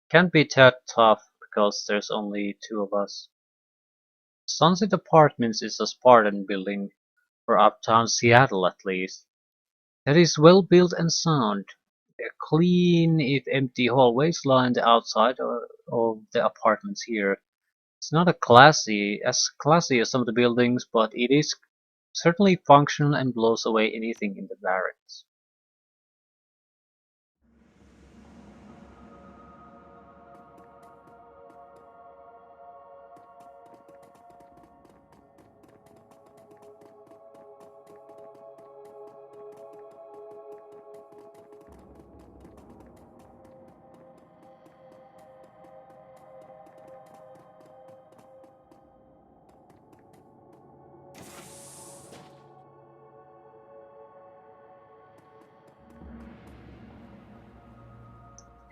Can't be that tough because there's only two of us. Sunset Apartments is a Spartan building, for uptown Seattle at least. That is well built and sound. Clean if empty hallways line the outside of the apartments here. It's not as classy as some of the buildings, but it is certainly functional and blows away anything in the barracks.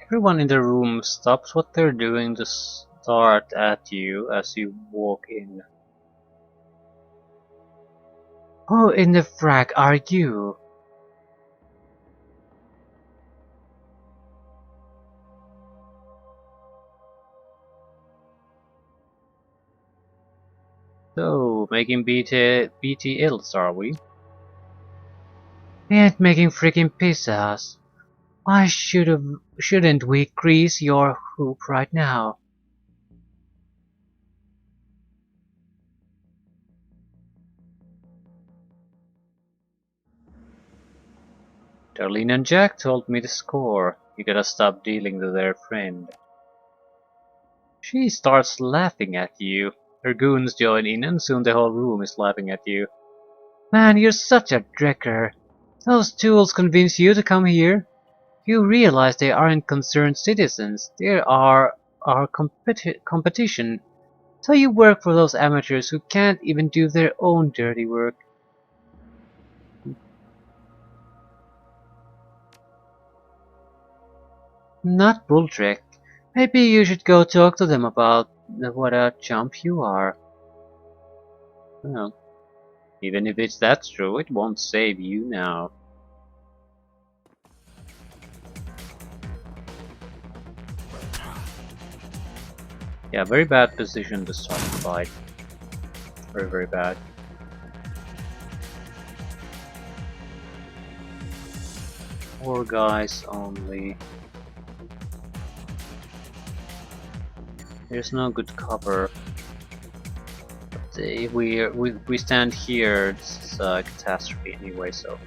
Everyone in the room stops what they're doing to start at you as you walk in. Who in the frack are you? So, making BTLs, are we? We ain't making freaking pizzas. Why shouldn't we grease your hoop right now? Darlene and Jack told me the score. You gotta stop dealing to their friend. She starts laughing at you. Her goons join in and soon the whole room is laughing at you. Man, you're such a drecker. Those tools convince you to come here. You realize they aren't concerned citizens. They are our competition. So you work for those amateurs who can't even do their own dirty work. Not Bulltrick. Maybe you should go talk to them about what a chump you are. Well, even if it's that true, it won't save you now. Yeah, very bad position to start the fight. Very, very bad. Four guys only. There's no good cover. But if we stand here, it's a catastrophe anyway, so.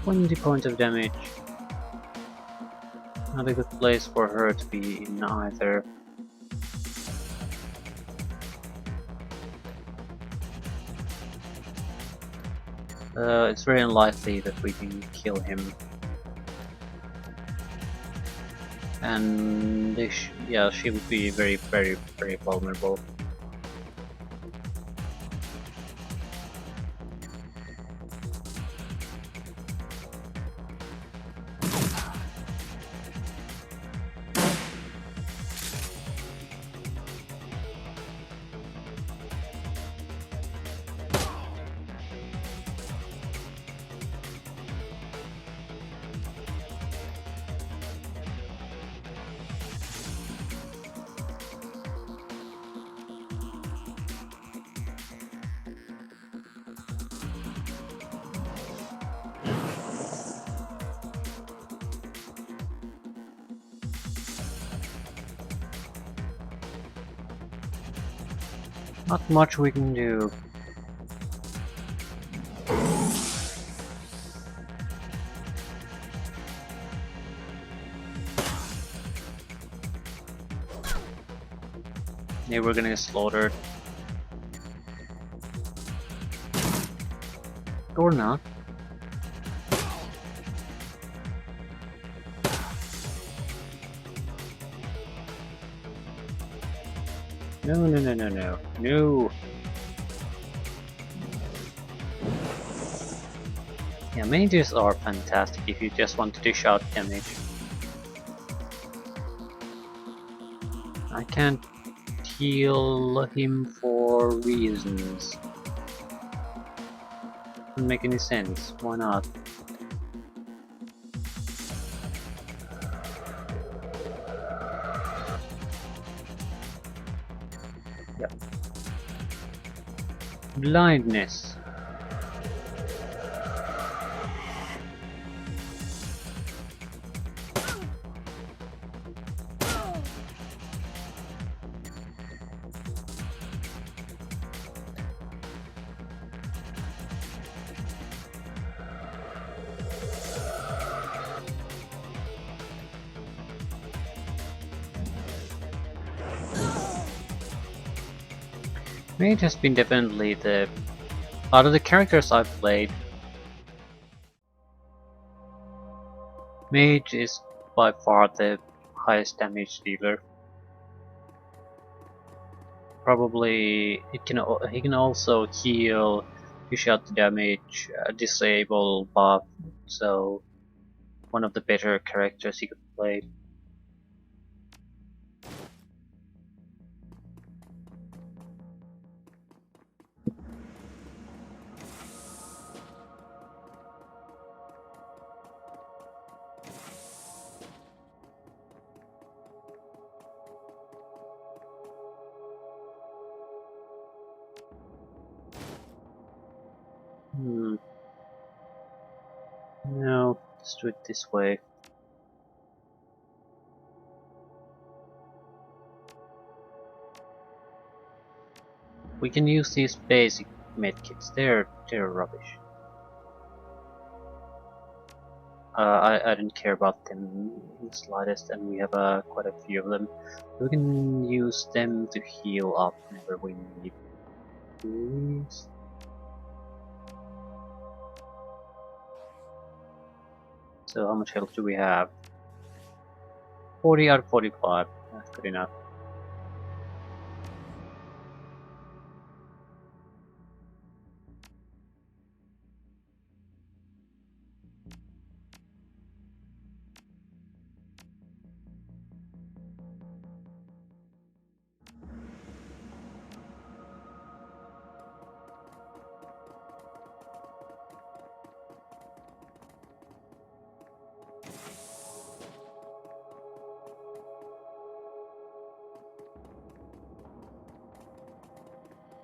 Twenty points of damage. Not a good place for her to be in either. It's very unlikely that we can kill him. And yeah, she would be very, very, very vulnerable. Not much we can do. Maybe we're gonna get slaughtered. Or not. No, no, no, no, no. No! Yeah, mages are fantastic if you just want to dish out damage. I can't heal him for reasons. Doesn't make any sense. Why not? Yep. Blindness. Mage has been definitely the... Out of the characters I've played, Mage is by far the highest damage dealer. Probably he can also heal, dish out the damage, disable, buff, so one of the better characters he could play. No, let's do it this way. We can use these basic medkits. They're rubbish. I didn't care about them in the slightest, and we have quite a few of them. We can use them to heal up whenever we need these. So how much health do we have? 40 out of 45. That's good enough.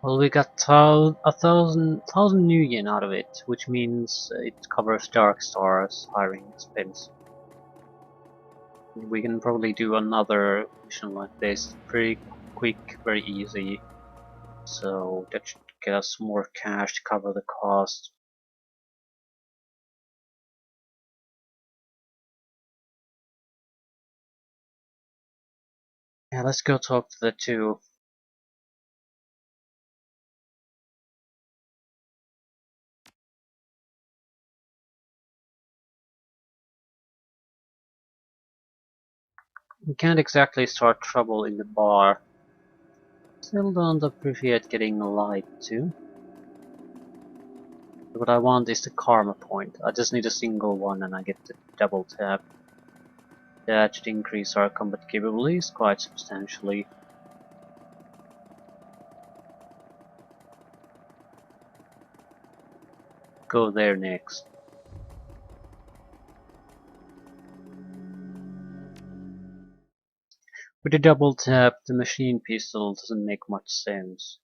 Well, we got a thousand new yen out of it, which means it covers Dark Star's hiring expense. We can probably do another mission like this pretty quick, very easy. So that should get us more cash to cover the cost. Yeah, let's go talk to the two. We can't exactly start trouble in the bar. Still don't appreciate getting lied to. What I want is the karma point. I just need a single one and I get the double tap. That should increase our combat capabilities quite substantially. Go there next. With a double tap, the machine pistol doesn't make much sense.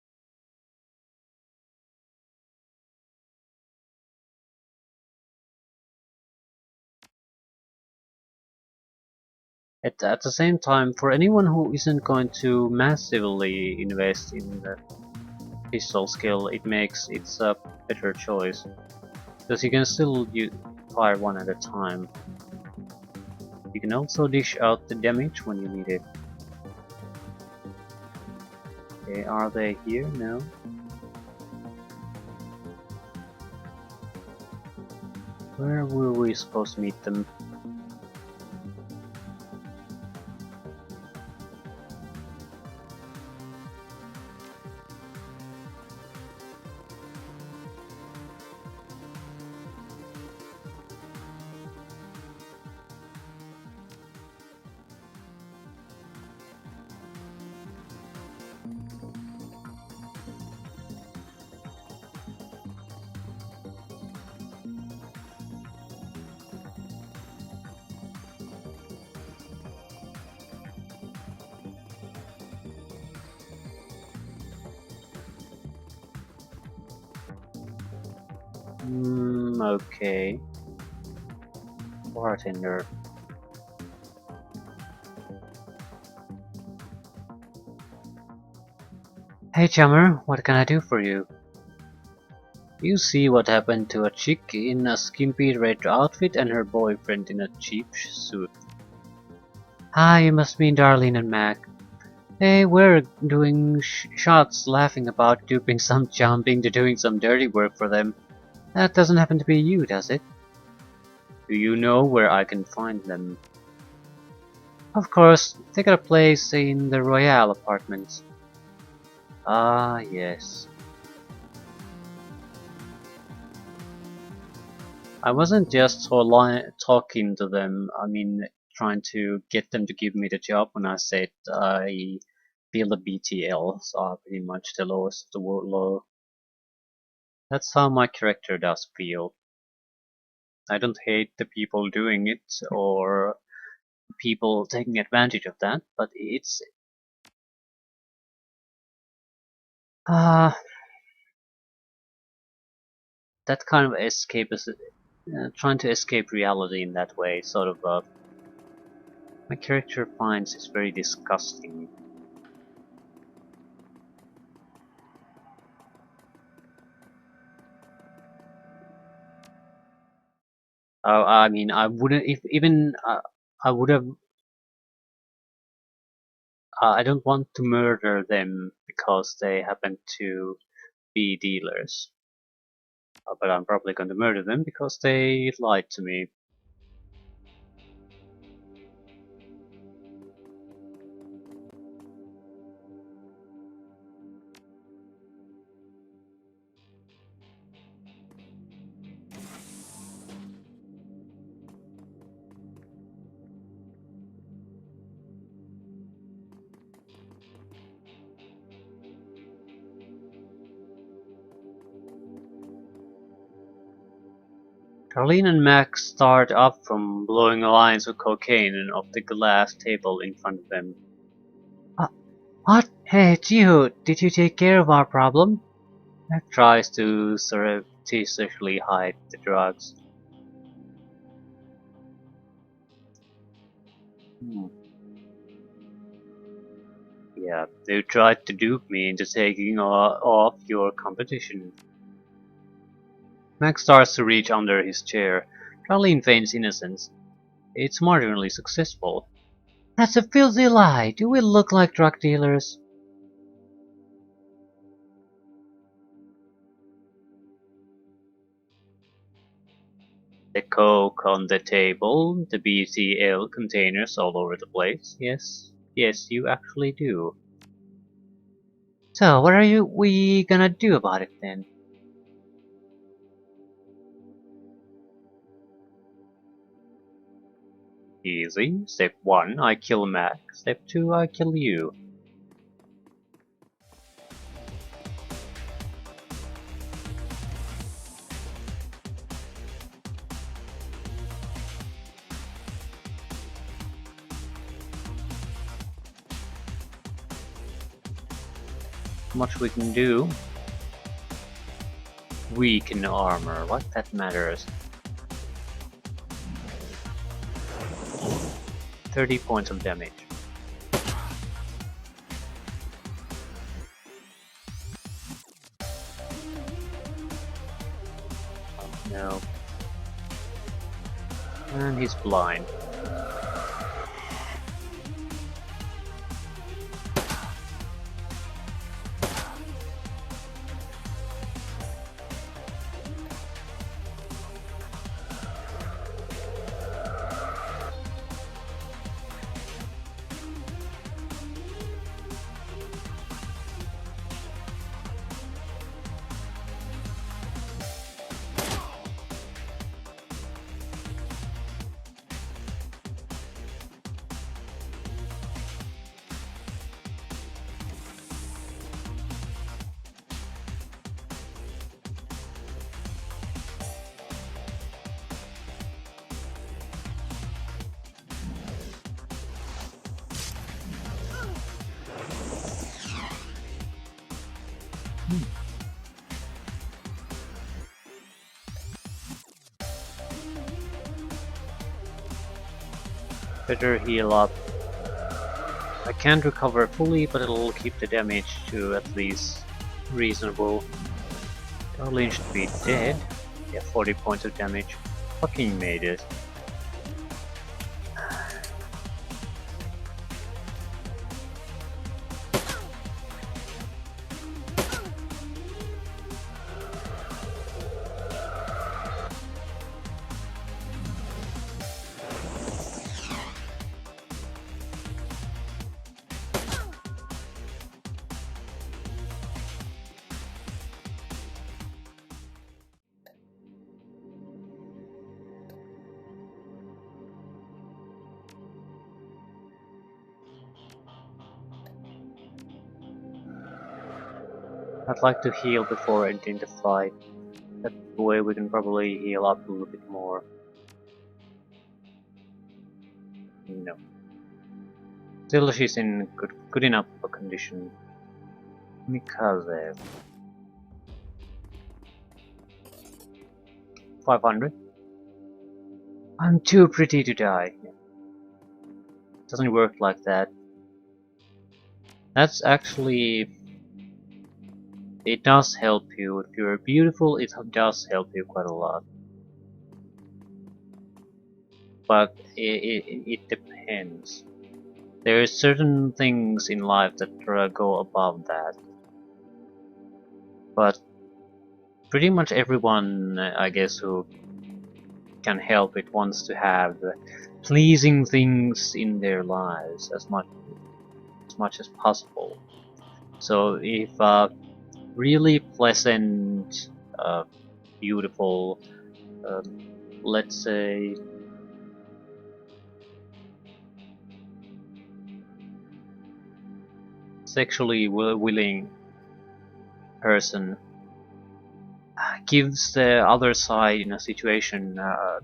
At the same time, for anyone who isn't going to massively invest in the pistol skill, it's a better choice. Because you can still fire one at a time. You can also dish out the damage when you need it. Okay, are they here? No. Where were we supposed to meet them? Okay. Bartender. Hey Chummer, what can I do for you? You see what happened to a chick in a skimpy red outfit and her boyfriend in a cheap suit. Ah, you must mean Darlene and Mac. They were doing shots laughing about duping some chump into doing some dirty work for them. That doesn't happen to be you, does it? Do you know where I can find them? Of course, they got a place in the Royale apartments. Ah, yes. I wasn't just talking to them, I mean, trying to get them to give me the job when I said I feel the BTL, so pretty much the lowest of the low. That's how my character does feel. I don't hate the people doing it or people taking advantage of that, but it's uh, that kind of escape is trying to escape reality in that way, sort of my character finds is very disgusting. I mean, I wouldn't if even I would have. I don't want to murder them because they happen to be dealers, but I'm probably going to murder them because they lied to me. Carlene and Max start up from blowing lines of cocaine off the glass table in front of them. Uh, what? Hey, it's you! Did you take care of our problem? Mac tries to surreptitiously hide the drugs. Hmm. Yeah, they tried to dupe me into taking off your competition. Max starts to reach under his chair. Charlene feigns innocence. It's marginally successful. That's a filthy lie. Do we look like drug dealers? The coke on the table, the BCL containers all over the place. Yes, yes, you actually do. So, what are we gonna do about it then? Easy. Step 1, I kill Mac. Step 2, I kill you. Much we can do. Weaken armor, what that matters. 30 points of damage. No. And he's blind. Better heal up. I can't recover fully, but it'll keep the damage to at least reasonable. Darlene should be dead. Yeah, 40 points of damage. Fucking made it. I'd like to heal before ending the fight. That way we can probably heal up a little bit more. No. Still she's in good enough of a condition. Mikaze. 500. I'm too pretty to die. Doesn't work like that. That's actually... It does help you. If you're beautiful, it does help you quite a lot. But it depends. There are certain things in life that go above that. But pretty much everyone, I guess, who can help it wants to have pleasing things in their lives as much as possible. So if really pleasant, beautiful, let's say sexually willing person gives the other side in a situation a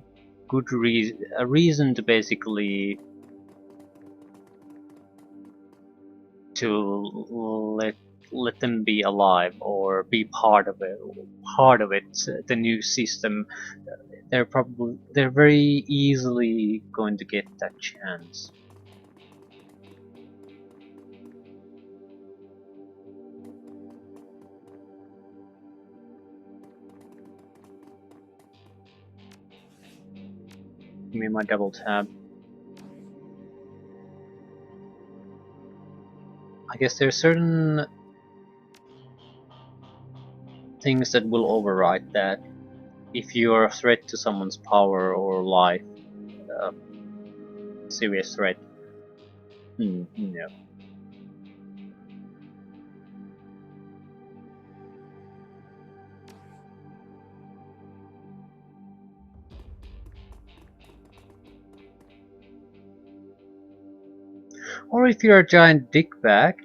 reason to basically to let them be alive or be part of it, the new system. They're very easily going to get that chance. Give me my double tab. I guess there's certain things that will override that. If you're a threat to someone's power or life, serious threat, no. Or if you're a giant dickbag,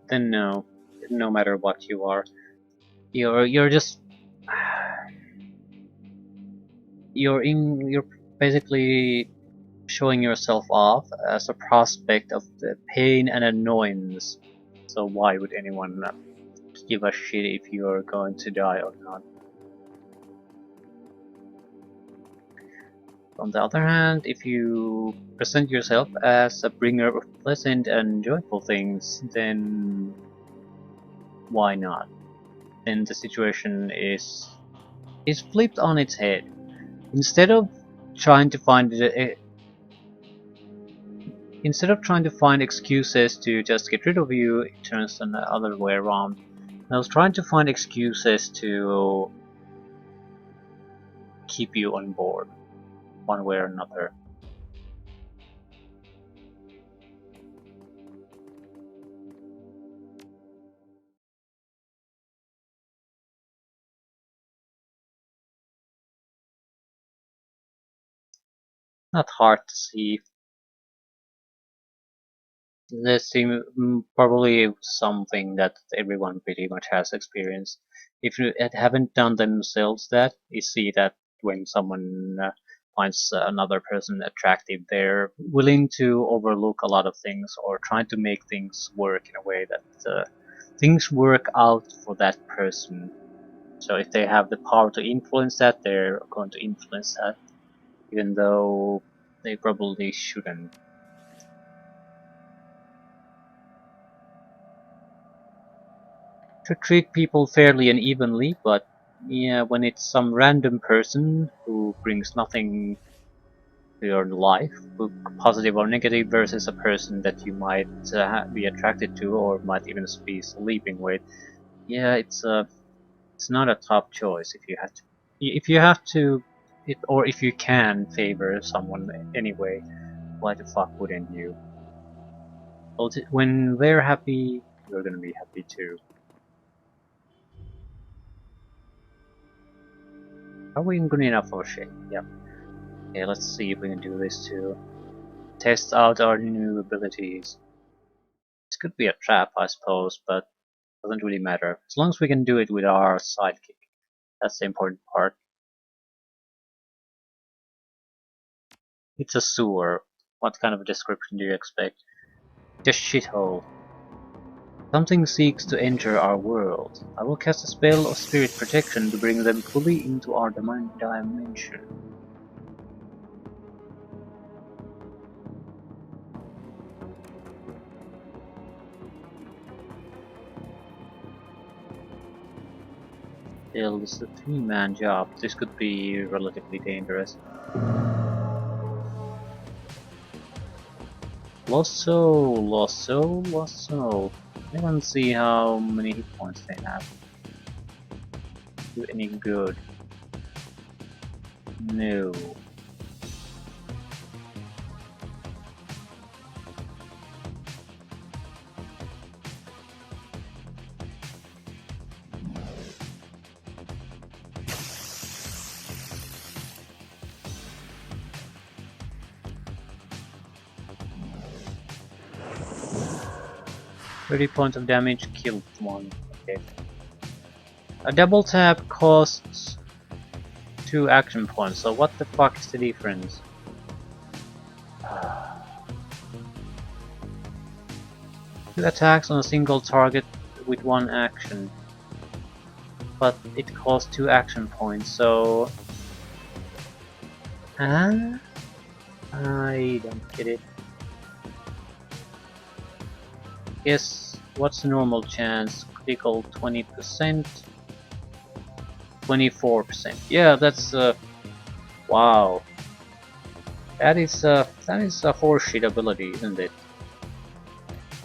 then no. No matter what you are, you're just you're basically showing yourself off as a prospect of the pain and annoyance. So why would anyone give a shit if you're going to die or not? On the other hand, if you present yourself as a bringer of pleasant and joyful things, then why not? Then the situation is flipped on its head. Instead of trying to find excuses to just get rid of you, it turns the other way around. I was trying to find excuses to keep you on board, one way or another. Not hard to see. This seems probably something that everyone pretty much has experienced. If you haven't done themselves that, you see that when someone finds another person attractive, they're willing to overlook a lot of things or trying to make things work in a way that things work out for that person. So if they have the power to influence that, they're going to influence that, even though they probably shouldn't. Should treat people fairly and evenly, but yeah, when it's some random person who brings nothing to your life, positive or negative, versus a person that you might be attracted to or might even be sleeping with, yeah, it's not a top choice if you have to, or if you can favor someone anyway. Why the fuck wouldn't you? When they're happy, you're gonna be happy too. Are we good enough for shit? Yep. Okay, let's see if we can do this too. Test out our new abilities. This could be a trap, I suppose, but doesn't really matter. As long as we can do it with our sidekick. That's the important part. It's a sewer. What kind of a description do you expect? Just shithole. Something seeks to enter our world. I will cast a spell of spirit protection to bring them fully into our dimension. 'This is a three-man job. This could be relatively dangerous. Lost soul, lost soul, lost soul. I want to see how many hit points they have. Do any good? No. "30 points of damage, killed one." Okay. A double tap costs 2 action points, so what the fuck is the difference? Two attacks on a single target with 1 action. But it costs 2 action points, so... Huh? I don't get it. Guess, what's the normal chance? Critical 20%? 24%. Yeah, that's wow. That is a horseshit ability, isn't it?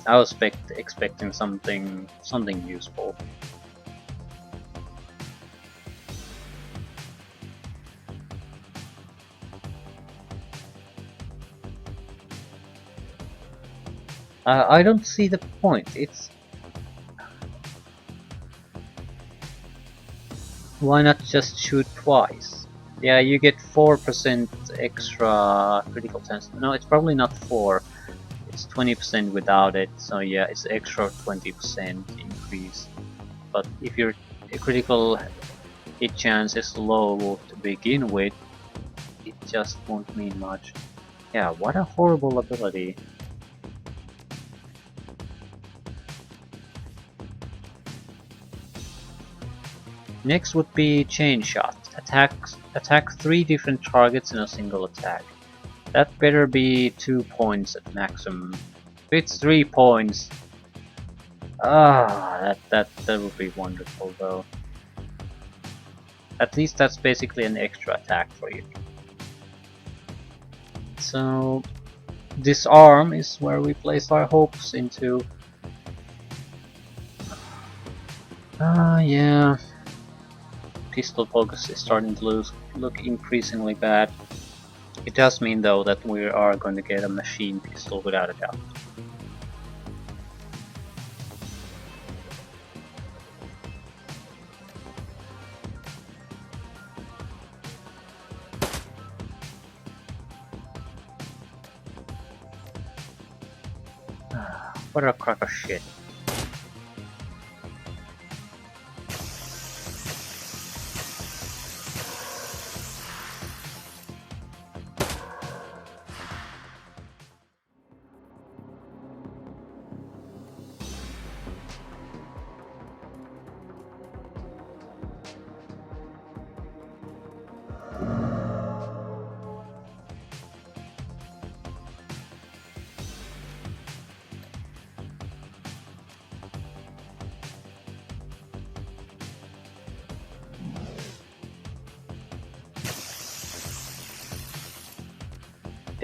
I was expecting something useful. I don't see the point. It's why not just shoot twice? Yeah, you get 4% extra critical chance. No, it's probably not 4. It's 20% without it. So yeah, it's extra 20% increase. But if your critical hit chance is low to begin with, it just won't mean much. Yeah, what a horrible ability. Next would be Chain Shot. Attack 3 different targets in a single attack. That better be 2 points at maximum. If it's 3 points, that would be wonderful though. At least that's basically an extra attack for you. So Disarm is where we place our hopes into. Yeah. Pistol focus is starting to look increasingly bad. It does mean though that we are going to get a machine pistol without a doubt. What a crock of shit.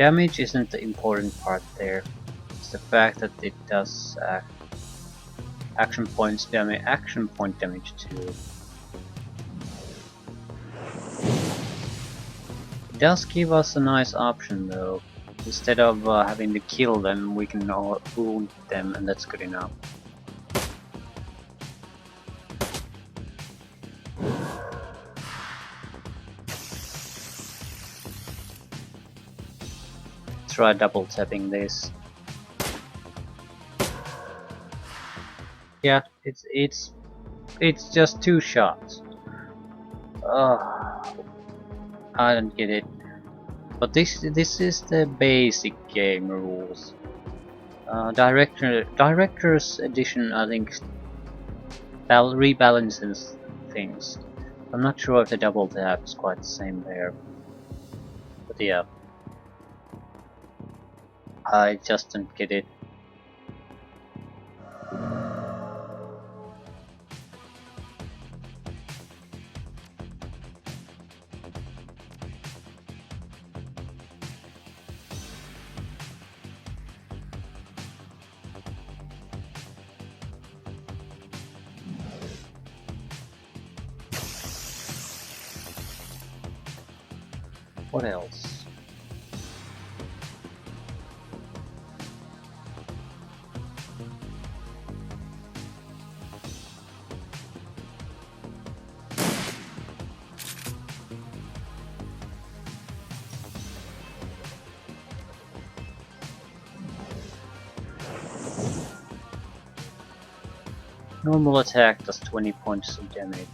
Damage isn't the important part there. It's the fact that it does action point damage too. It does give us a nice option though. Instead of having to kill them, we can wound them, and that's good enough. Try double tapping this. Yeah, it's just 2 shots. I don't get it. But this is the basic game rules. Director's Edition, I think, rebalances things. I'm not sure if the double tap is quite the same there. But yeah, I just don't get it. What else? Normal attack does 20 points of damage.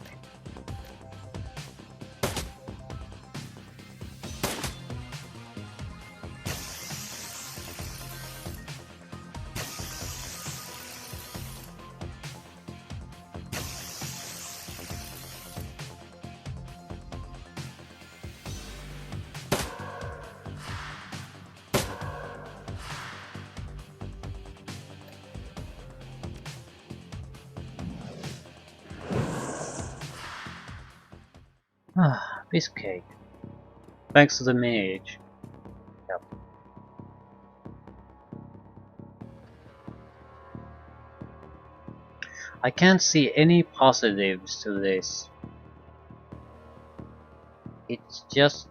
Ah, piece of cake. Thanks to the mage. Yep. I can't see any positives to this. It's just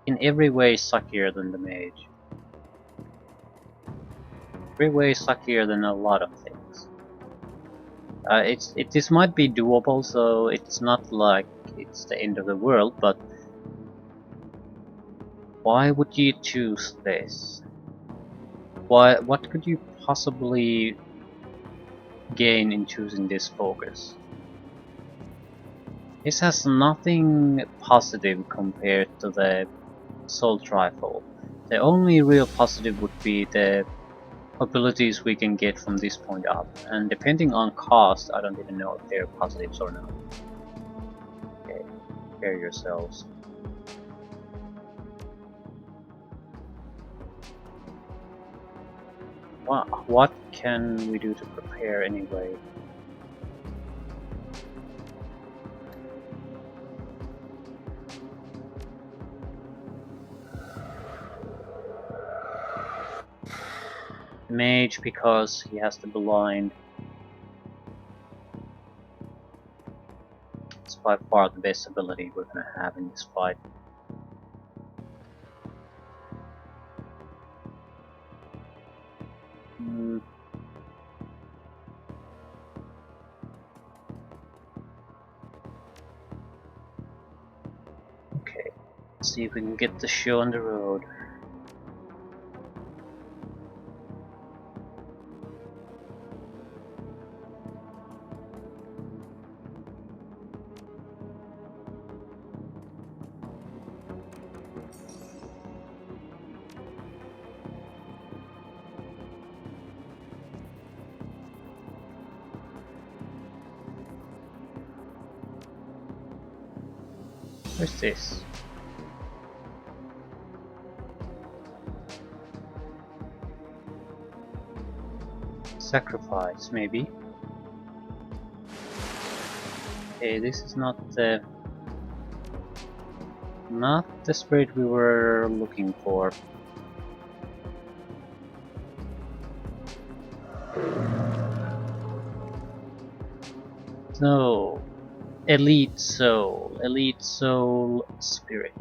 in every way suckier than the mage. Every way suckier than a lot of things. This might be doable, so it's not like it's the end of the world, but why would you choose this? What could you possibly gain in choosing this focus? This has nothing positive compared to the assault rifle. The only real positive would be the abilities we can get from this point up, and depending on cost, I don't even know if they're positives or not. Okay, prepare yourselves. What can we do to prepare anyway? Mage, because he has the blind. It's by far the best ability we're gonna have in this fight. Okay, let's see if we can get the show on the road. Where's this? Sacrifice, maybe? Okay, this is not the spirit we were looking for. So, elite soul spirit.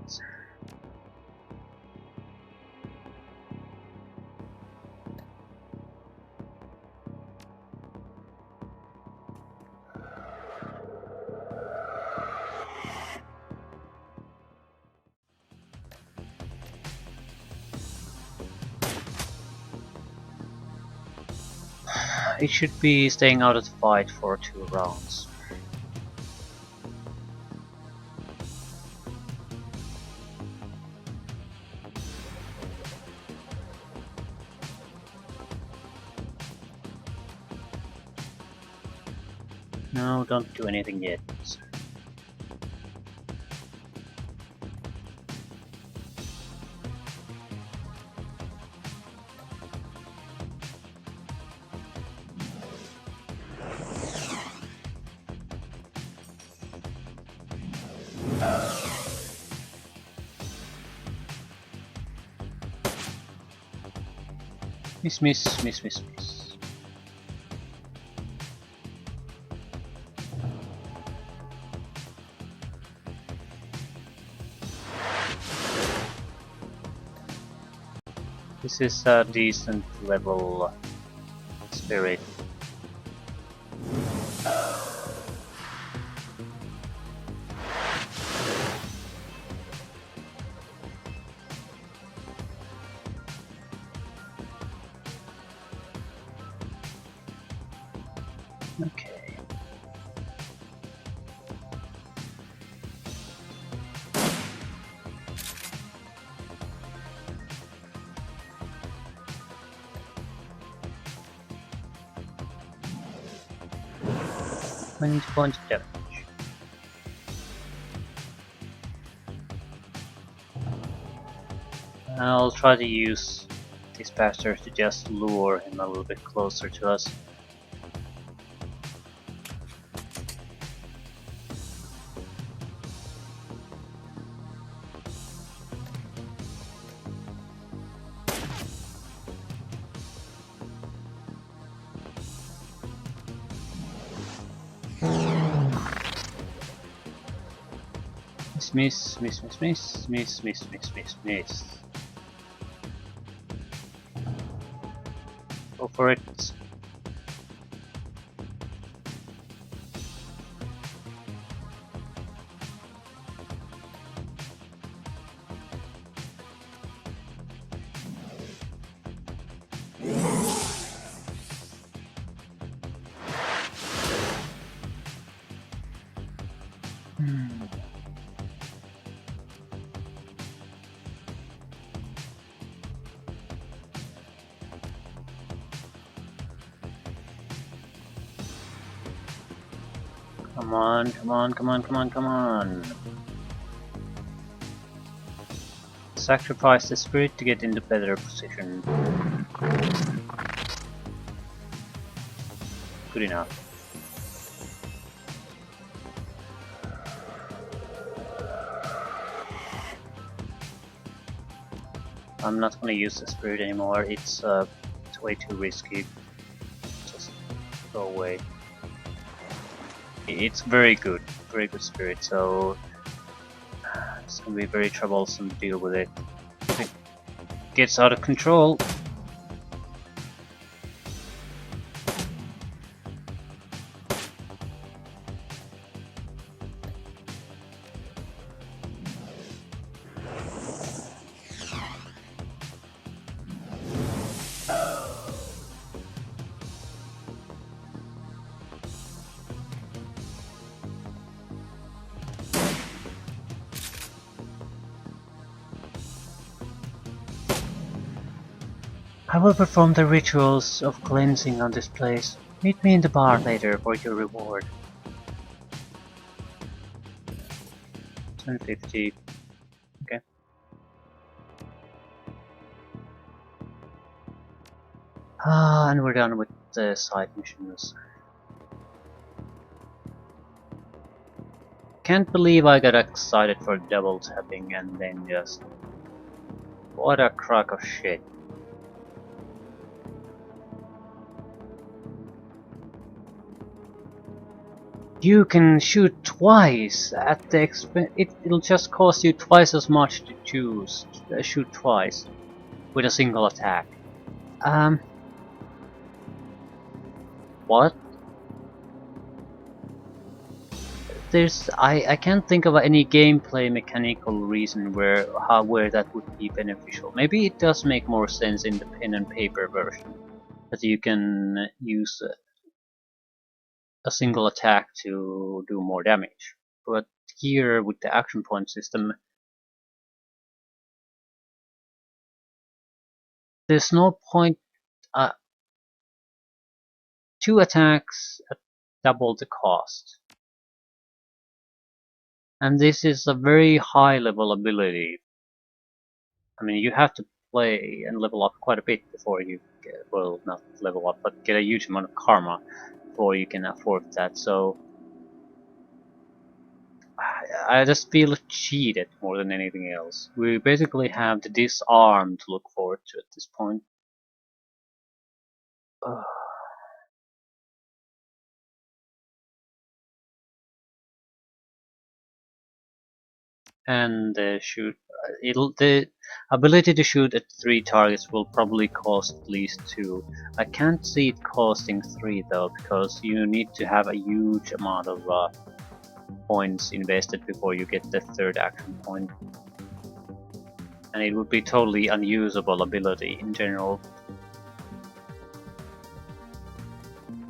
It should be staying out of the fight for 2 rounds. No, don't do anything yet. Miss, miss, miss, miss, miss. This is a decent level spirit. Okay. Points of damage. I'll try to use this bastard to just lure him a little bit closer to us. Miss, miss, miss, miss, miss, miss, miss, miss, miss. Go for it. Come on, come on, come on, come on, come on. Sacrifice the spirit to get into better position. Good enough. I'm not gonna use the spirit anymore, it's way too risky. Just go away. It's very good spirit, so it's gonna be very troublesome to deal with it. If it gets out of control. I will perform the rituals of cleansing on this place. Meet me in the bar later for your reward. 250. Okay. And we're done with the side missions. Can't believe I got excited for double tapping and then just... What a crock of shit. You can shoot twice at the expense. It'll just cost you twice as much to shoot twice with a single attack. What? I can't think of any gameplay mechanical reason where that would be beneficial. Maybe it does make more sense in the pen and paper version that you can use a single attack to do more damage. But here with the action point system, there's no point. Uh, 2 attacks at double the cost. And this is a very high level ability. I mean, you have to play and level up quite a bit before you get, well, not level up, but get a huge amount of karma before you can afford that. So I just feel cheated more than anything else. We basically have the disarm to look forward to at this point. And the ability to shoot at 3 targets will probably cost at least 2. I can't see it costing 3 though, because you need to have a huge amount of points invested before you get the 3rd action point. And it would be totally unusable ability in general.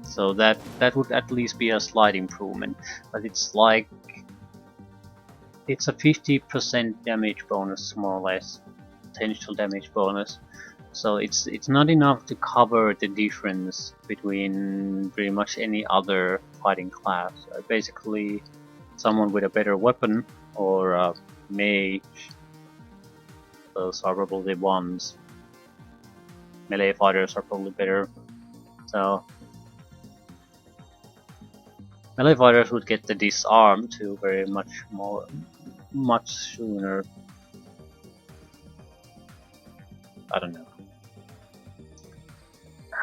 So that would at least be a slight improvement, but it's like it's a 50% damage bonus, more or less, potential damage bonus. So it's not enough to cover the difference between pretty much any other fighting class. Basically, someone with a better weapon or a mage, those are probably the ones. Melee fighters are probably better. So melee fighters would get the disarm too very much sooner. I don't know.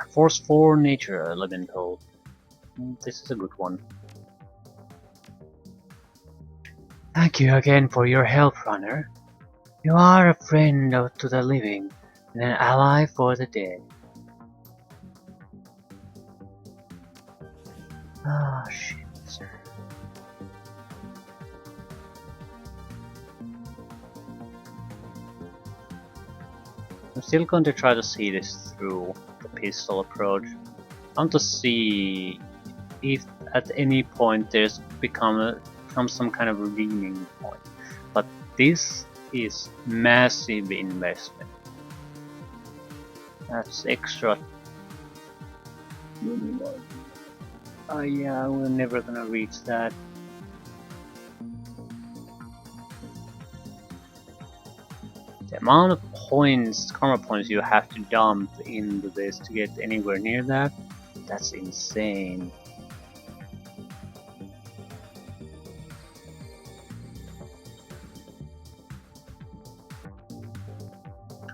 Force 4 nature elemental. This is a good one. Thank you again for your help, runner. You are a friend to the living and an ally for the dead. Ah, shit. I'm still going to try to see this through the pistol approach. I want to see if at any point there's become some kind of redeeming point. But this is massive investment. That's extra. Oh yeah, we're never gonna reach that. The amount of points, karma points you have to dump into this to get anywhere near that, that's insane.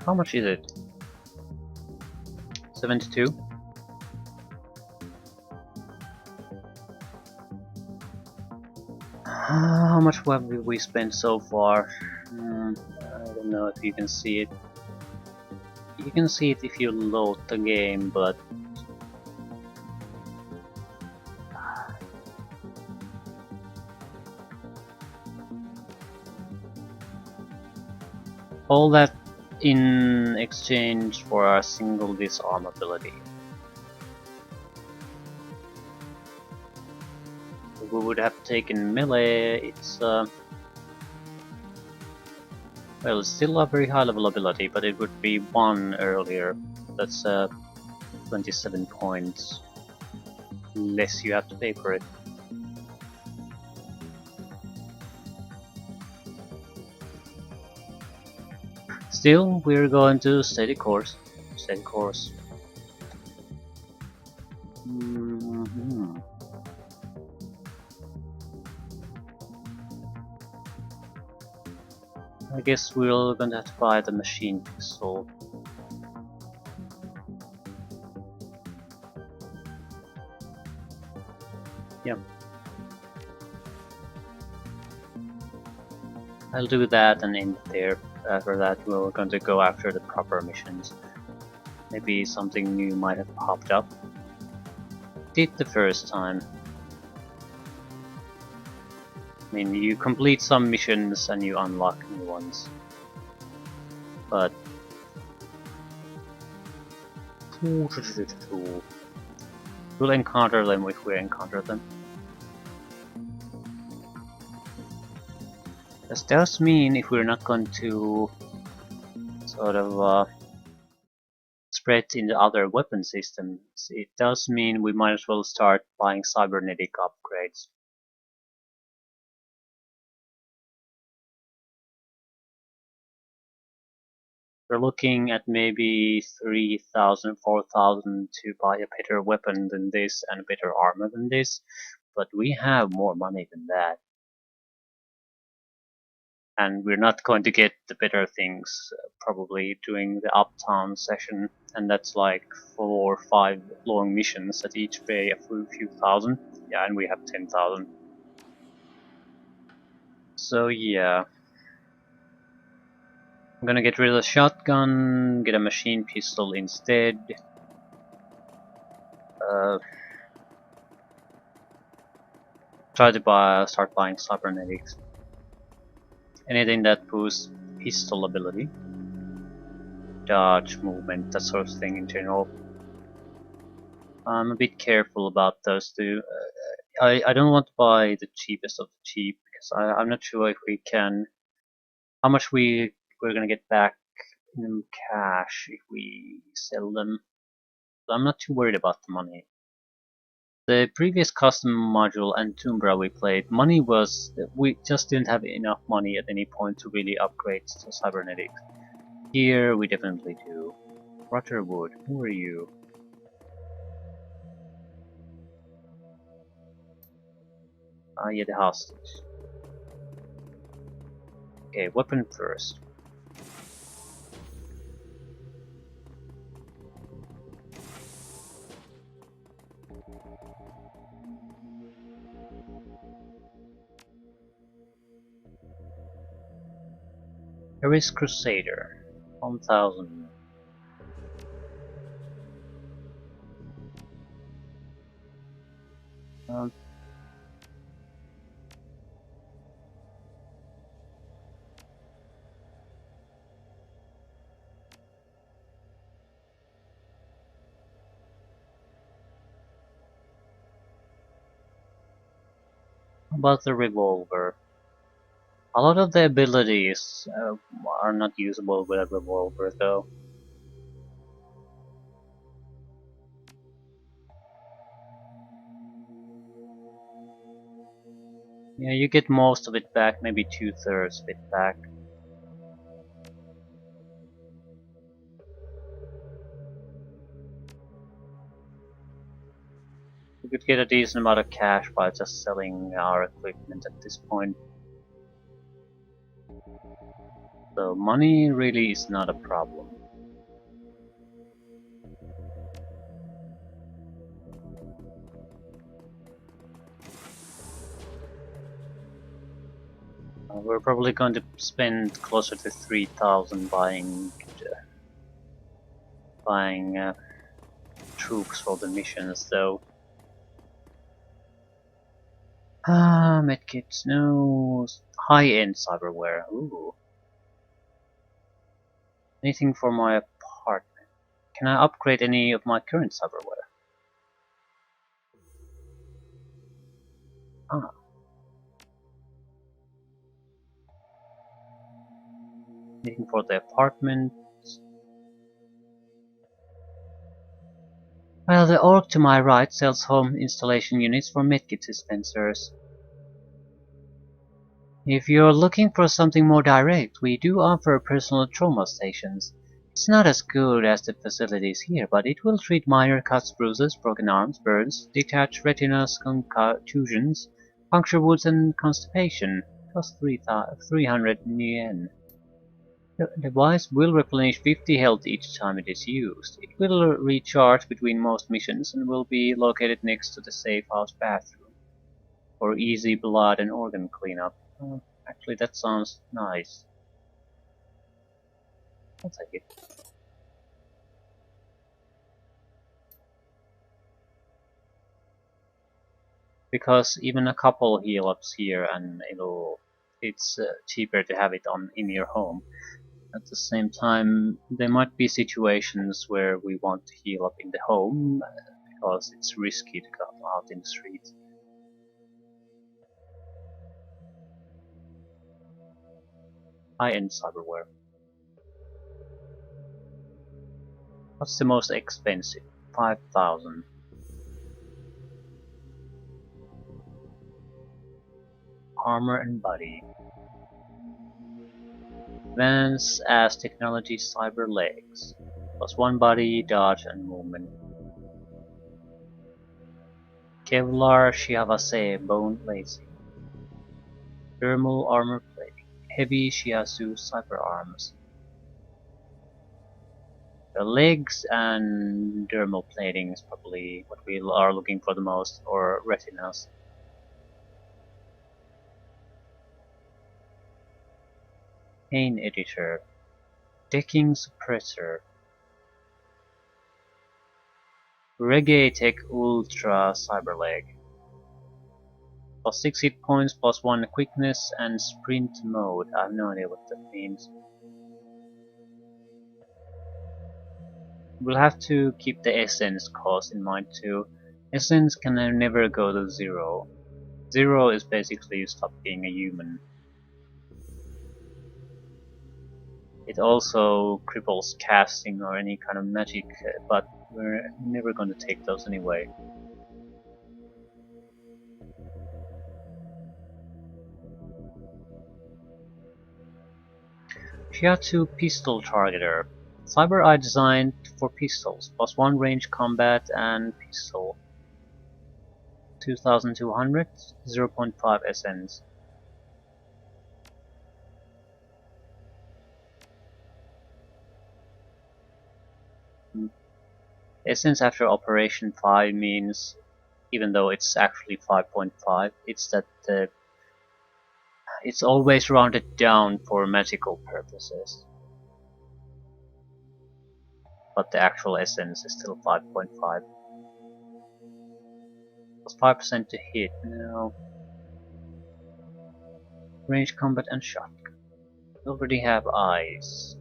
How much is it? 72? How much have we spent so far? I don't know if you can see it. You can see it if you load the game, but all that in exchange for a single disarm ability. If we would have taken melee, it's well, it's still a very high level ability, but it would be 1 earlier. That's 27 points less you have to pay for it. Still, we're going to steady course. Steady course. I guess we're gonna have to buy the machine pistol. Yeah. I'll do that and end it there. After that we're going to go after the proper missions. Maybe something new might have popped up. Did the first time. I mean, you complete some missions and you unlock new ones. But we'll encounter them if we encounter them. This does mean if we're not going to sort of spread in the other weapon systems, it does mean we might as well start buying cybernetic upgrades. We're looking at maybe 3,000, 4,000 to buy a better weapon than this and better armor than this, but we have more money than that. And we're not going to get the better things probably during the uptown session, and that's like 4 or 5 long missions that each pay a few thousand. Yeah, and we have 10,000. So yeah, I'm gonna get rid of the shotgun, get a machine pistol instead. Try to start buying cybernetics. Anything that boosts pistol ability, dodge, movement, that sort of thing in general. I'm a bit careful about those two. I don't want to buy the cheapest of the cheap because I'm not sure if we can, how much we're gonna get back in cash if we sell them. So I'm not too worried about the money. The previous custom module and Tumbra we played, we just didn't have enough money at any point to really upgrade to cybernetics. Here we definitely do. Rutterwood, who are you? Ah, yeah, the hostage. Okay, weapon first. Here is Crusader, 1000. Um, how about the revolver? A lot of the abilities are not usable with a revolver though. Yeah, you get most of it back, maybe 2/3 of it back. We could get a decent amount of cash by just selling our equipment at this point. So money really is not a problem. We're probably going to spend closer to 3,000 buying troops for the missions though. Ah, medkits, no. High-end cyberware, ooh. Anything for my apartment. Can I upgrade any of my current cyberware? Ah. Anything for the apartment? Well, the orc to my right sells home installation units for medkit dispensers. If you're looking for something more direct, we do offer personal trauma stations. It's not as good as the facilities here, but it will treat minor cuts, bruises, broken arms, burns, detached retinas, contusions, puncture wounds, and constipation. Cost 300 yen. The device will replenish 50 health each time it is used. It will recharge between most missions and will be located next to the safe house bathroom for easy blood and organ cleanup. Actually, that sounds nice. I'll take it. Because even a couple heal ups here, and it's cheaper to have it on in your home. At the same time, there might be situations where we want to heal up in the home because it's risky to go out in the street. High-end cyberware. What's the most expensive? 5,000. Armor and body. Advanced as technology cyber legs. Plus 1 body, dodge and movement. Kevlar Shiavase bone lacing. Thermal armor plating. Heavy Shiasu cyber arms. The legs and dermal plating is probably what we are looking for the most, or retinas. Pain editor. Decking suppressor. Reggae Tech Ultra Cyberleg. Plus 6 hit points, plus 1 quickness, and sprint mode. I have no idea what that means. We'll have to keep the essence cost in mind too. Essence can never go to 0. 0 is basically you stop being a human. It also cripples casting or any kind of magic, but we're never going to take those anyway. Shiatsu Pistol Targeter. Cyber Eye designed for pistols, plus 1 range combat and pistol. 2200, 0.5 essence. Essence after Operation 5 means, even though it's actually 5.5, it's that it's always rounded down for magical purposes. But the actual essence is still 5.5. Plus 5% to hit, no. Range combat and shotgun. We already have eyes.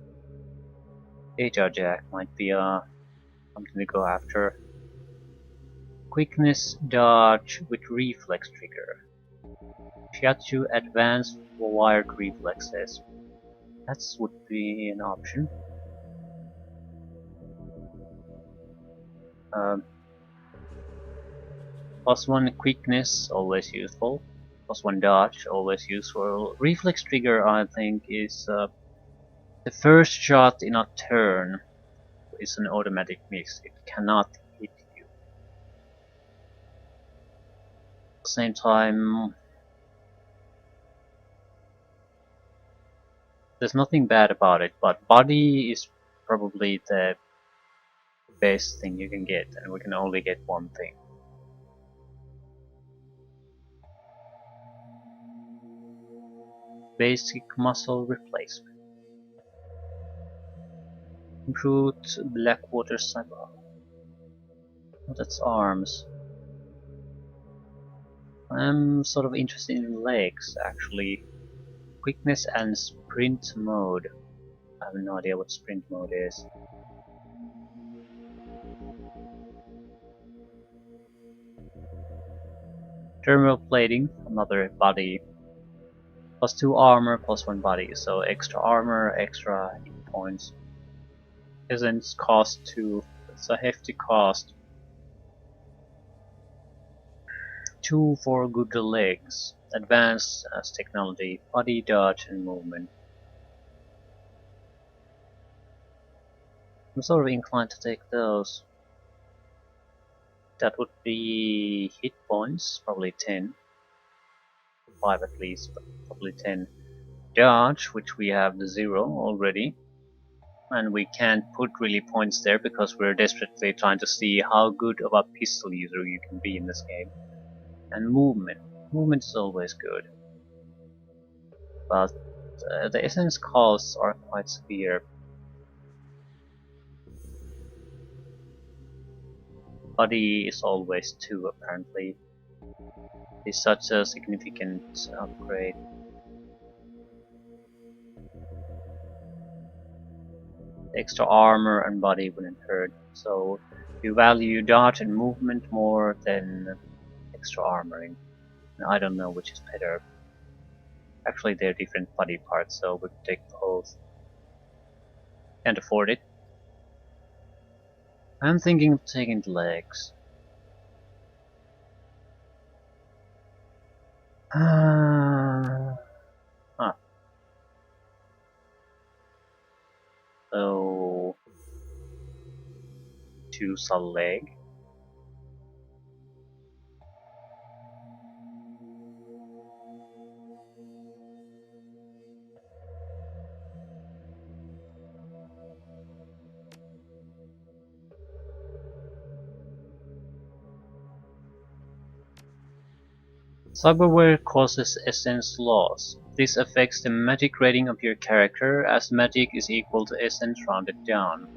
Data Jack might be something to go after. Quickness dodge with reflex trigger. Shiatsu advanced wired reflexes. That would be an option. Plus 1 quickness, always useful. Plus 1 dodge, always useful. Reflex trigger, I think, is the first shot in a turn is an automatic miss. It cannot hit you. At the same time, there's nothing bad about it, but body is probably the best thing you can get, and we can only get one thing. Basic muscle replacement. Improved Blackwater cyber. Oh, that's arms. I'm sort of interested in legs, actually. Quickness and sprint mode. I have no idea what sprint mode is. Thermal plating, another body. Plus 2 armor, plus 1 body, so extra armor, extra hit points. Isn't cost 2, it's a hefty cost. 2 for good legs, advanced as technology, body, dodge and movement. I'm sort of inclined to take those. That would be hit points, probably 10. 5 at least, but probably 10. Dodge, which we have the 0 already. And we can't put really points there because we're desperately trying to see how good of a pistol user you can be in this game. And movement. Movement is always good. but the essence costs are quite severe. Body is always 2 apparently. It's such a significant upgrade. The extra armor and body wouldn't hurt, so you value dodge and movement more than extra armoring. I don't know which is better. Actually, they're different body parts, so we could take both. Can't afford it. I'm thinking of taking the legs. Huh. So choose a leg. Cyberware causes essence loss. This affects the magic rating of your character, as magic is equal to essence rounded down.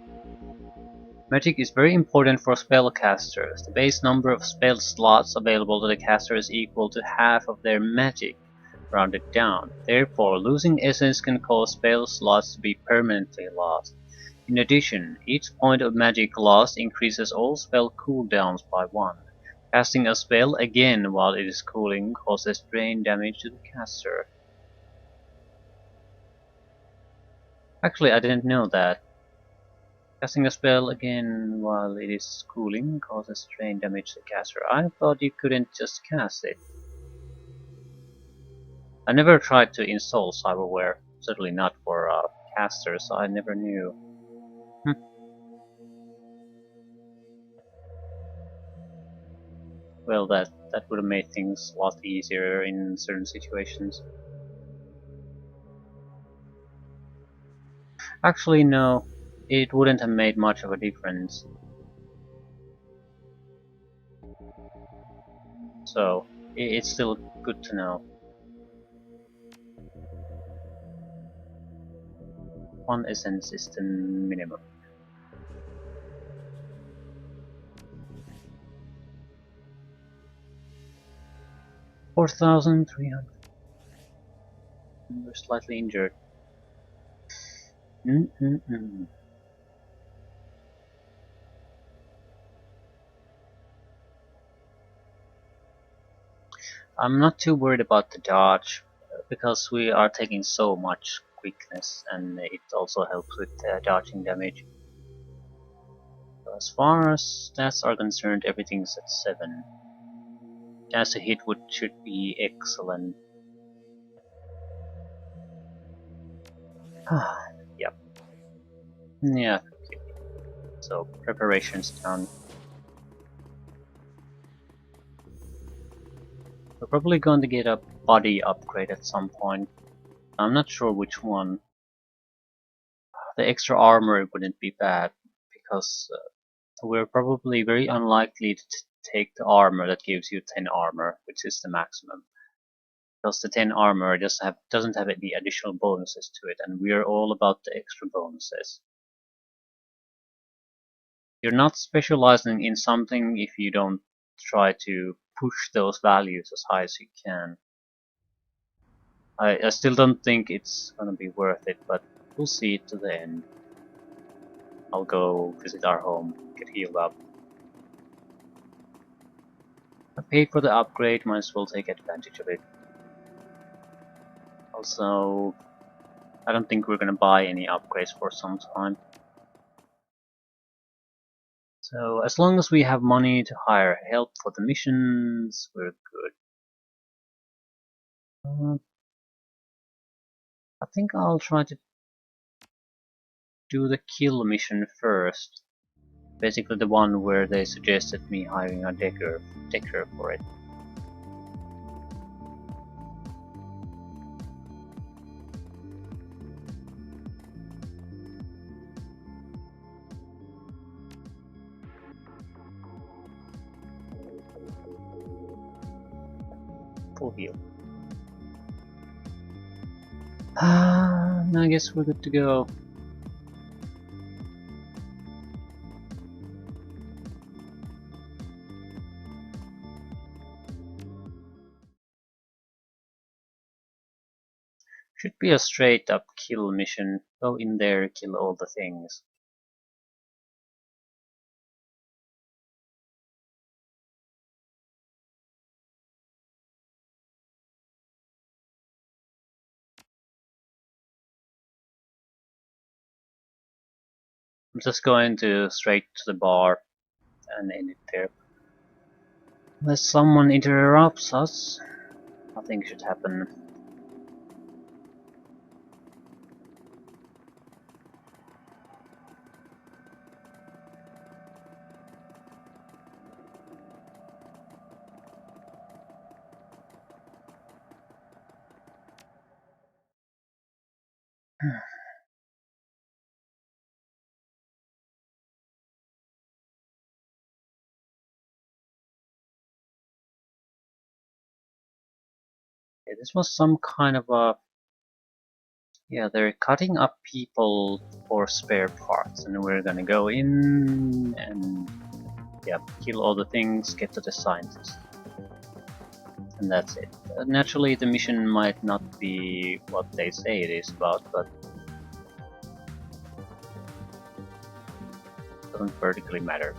Magic is very important for spellcasters. The base number of spell slots available to the caster is equal to half of their magic, rounded down. Therefore, losing essence can cause spell slots to be permanently lost. In addition, each point of magic lost increases all spell cooldowns by 1. Casting a spell again while it is cooling causes drain damage to the caster. Actually, I didn't know that. Casting a spell again while it is cooling causes drain damage to the caster. I thought you couldn't just cast it. I never tried to install cyberware, certainly not for casters, so I never knew. Well, that would have made things a lot easier in certain situations. Actually, no, it wouldn't have made much of a difference. So, it's still good to know. 1 essence is the minimum. $4,300. We're slightly injured. I'm not too worried about the dodge, because we are taking so much quickness, and it also helps with dodging damage. So as far as stats are concerned, everything's at 7. Chance to hit should be excellent. Yep. Yeah. So preparations done. We're probably going to get a body upgrade at some point. I'm not sure which one. The extra armor wouldn't be bad, because we're probably very unlikely to take the armor that gives you 10 armor, which is the maximum. Because the 10 armor doesn't have any additional bonuses to it, and we're all about the extra bonuses. You're not specializing in something if you don't try to push those values as high as you can. I still don't think it's gonna be worth it, but we'll see it to the end. I'll go visit our home, get healed up. I paid for the upgrade, might as well take advantage of it. Also, I don't think we're gonna buy any upgrades for some time. So as long as we have money to hire help for the missions, we're good. I think I'll try to do the kill mission first. Basically the one where they suggested me hiring a decker for it. Full heal. I guess we're good to go. Should be a straight up kill mission. Go in there, kill all the things. I'm just going to straight to the bar and end it there. Unless someone interrupts us, nothing should happen. Okay, this was some kind of a... Yeah, they're cutting up people for spare parts, and we're gonna go in and... yeah, kill all the things, get to the scientist. And that's it. Naturally, the mission might not be what they say it is about, but... doesn't particularly matter.